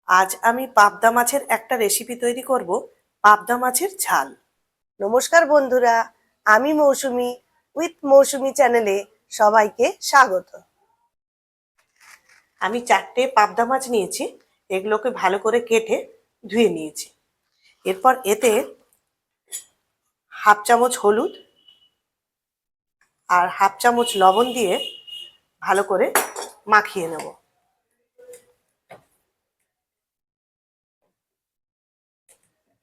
আজ আমি পাবদা মাছের একটা রেসিপি তৈরি করব, পাবদা মাছের ঝাল। নমস্কার বন্ধুরা, আমি মৌসুমি উইথ মৌসুমি চ্যানেলে সবাইকে স্বাগত। আমি 4টে পাবদা মাছ নিয়েছি, এগুলোকে ভালো করে কেটে ধুয়ে নিয়েছি। এরপর এতে হাফ চামচ হলুদ আর হাফ চামচ লবণ দিয়ে ভালো করে মাখিয়ে নেব।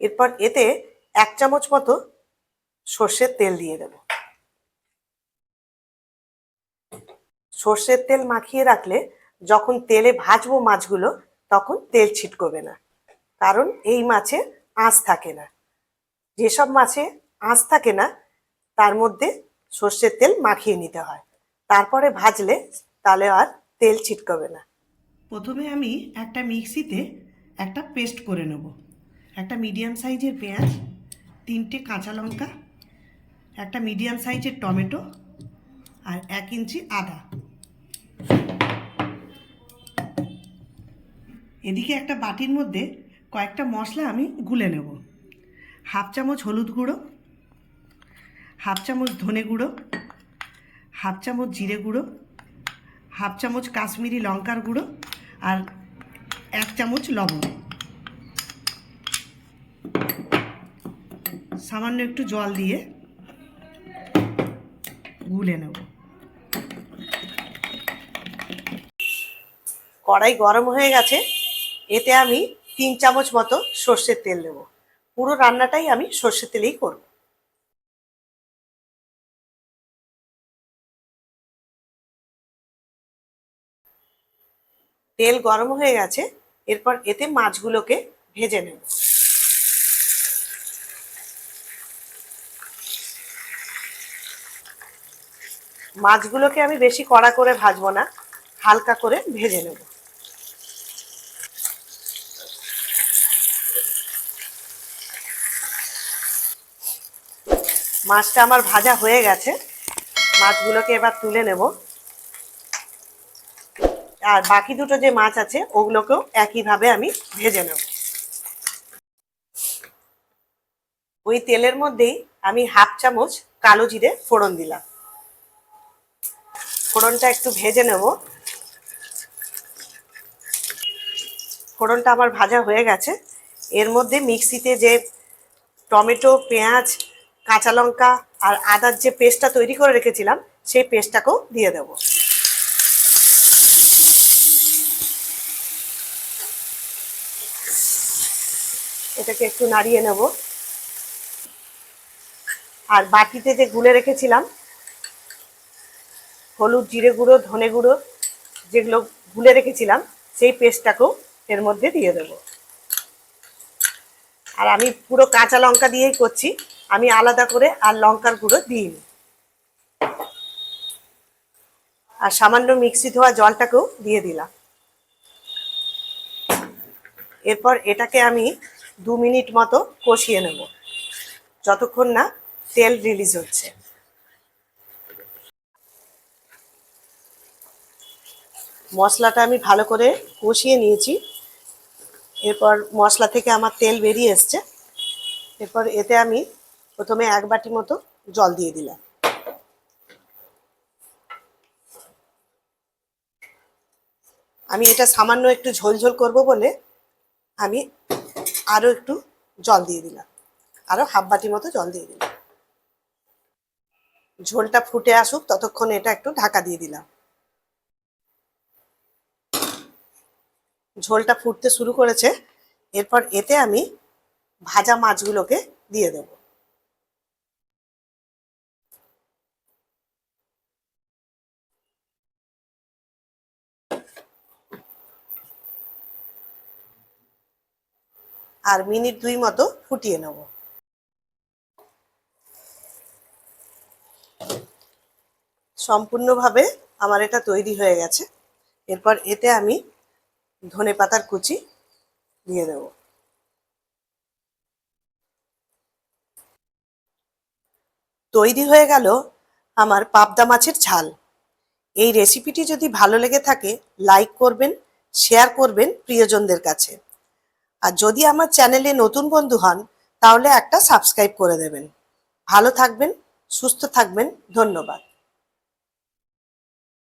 এরপর এতে 1 চামচ মতো সর্ষের তেল দিয়ে দেব। সর্ষের তেল মাখিয়ে রাখলে যখন তেলে ভাজবো মাছগুলো, তখন তেল ছিটকবে না, কারণ এই মাছে আঁশ থাকে না। যেসব মাছে আঁশ থাকে না তার মধ্যে সর্ষের তেল মাখিয়ে নিতে হয়, তারপরে ভাজলে তাহলে আর তেল ছিটকবে না। প্রথমে আমি একটা মিক্সিতে একটা পেস্ট করে নেব। একটা মিডিয়াম সাইজের পেঁয়াজ, 3টে কাঁচা লঙ্কা, একটা মিডিয়াম সাইজের টমেটো আর 1 ইঞ্চি আদা। এদিকে একটা বাটির মধ্যে কয়েকটা মশলা আমি গুলে নেব। হাফ চামচ হলুদ গুঁড়ো, হাফ চামচ ধনে গুঁড়ো, হাফ চামচ জিরে গুঁড়ো, হাফ চামচ কাশ্মীরি লঙ্কার গুঁড়ো আর 1 চামচ লবণ। সামান্য একটু জল দিয়ে গুলে নেব। কড়াই গরম হয়ে গেছে, এতে আমি 3 চামচ মতো সর্ষের তেল দেব। পুরো রান্নাটাই আমি সর্ষের তেলেই করব। তেল গরম হয়ে গেছে, এরপর এতে মাছগুলোকে ভেজে নেব। মাছগুলোকে আমি বেশি কড়া করে ভাজবো না, হালকা করে ভেজে নেব। মাছটা আমার ভাজা হয়ে গেছে, মাছগুলোকে এবার তুলে নেব। আর বাকি দুটো যে মাছ আছে ওগুলোকেও একইভাবে আমি ভেজে নেব। ওই তেলের মধ্যেই আমি হাফ চামচ কালো জিরে ফোড়ন দিলাম। ফোড়নটা একটু ভেজে নেব। ফোড়নটা আমার ভাজা হয়ে গেছে, এর মধ্যে মিক্সিতে যে টমেটো, পেঁয়াজ, কাঁচা লঙ্কা আর আদার যে পেস্টটা তৈরি করে রেখেছিলাম সেই পেস্টটাকেও দিয়ে দেব। এটাকে একটু নাড়িয়ে নেব। আর বাটিতে যে গুলে রেখেছিলাম হলুদ, জিরে গুঁড়ো, ধনে গুঁড়ো যেগুলো গুলে রেখেছিলাম সেই পেস্টটাকেও এর মধ্যে দিয়ে দেব। আর আমি পুরো কাঁচা লঙ্কা দিয়েই করছি, আমি আলাদা করে আর লঙ্কার গুঁড়ো দিইনি। আর সামান্য মিক্সি ধোয়া জলটাকেও দিয়ে দিলাম। এরপর এটাকে আমি 2 মিনিট মতো কষিয়ে নেব, যতক্ষণ না তেল রিলিজ হচ্ছে। মশলাটা আমি ভালো করে কষিয়ে নিয়েছি। এরপর মশলা থেকে আমার তেল বেরিয়ে এসছে। এরপর এতে আমি প্রথমে 1 বাটি মতো জল দিয়ে দিলাম। আমি এটা সামান্য একটু ঝোল করব বলে আমি আরও একটু জল দিয়ে দিলাম, আরও হাফ বাটি মতো জল দিয়ে দিলাম। ঝোলটা ফুটে আসুক ততক্ষণ এটা একটু ঢাকা দিয়ে দিলাম। ঝোলটা ফুটতে শুরু করেছে, এরপর এতে আমি ভাজা মাছগুলোকে দিয়ে দেব। আর মিনিট 2 মতো ফুটিয়ে নেব। সম্পূর্ণভাবে আমার এটা তৈরি হয়ে গেছে। এরপর এতে আমি ধনেপাতার কুচি দিয়ে দেব। তৈরি হয়ে গেল আমার পাবদা মাছের ঝাল। এই রেসিপিটি যদি ভালো লেগে থাকে লাইক করবেন, শেয়ার করবেন প্রিয়জনদের কাছে। আর যদি আমার চ্যানেলে নতুন বন্ধু হন তাহলে একটা সাবস্ক্রাইব করে দেবেন। ভালো থাকবেন, সুস্থ থাকবেন। ধন্যবাদ।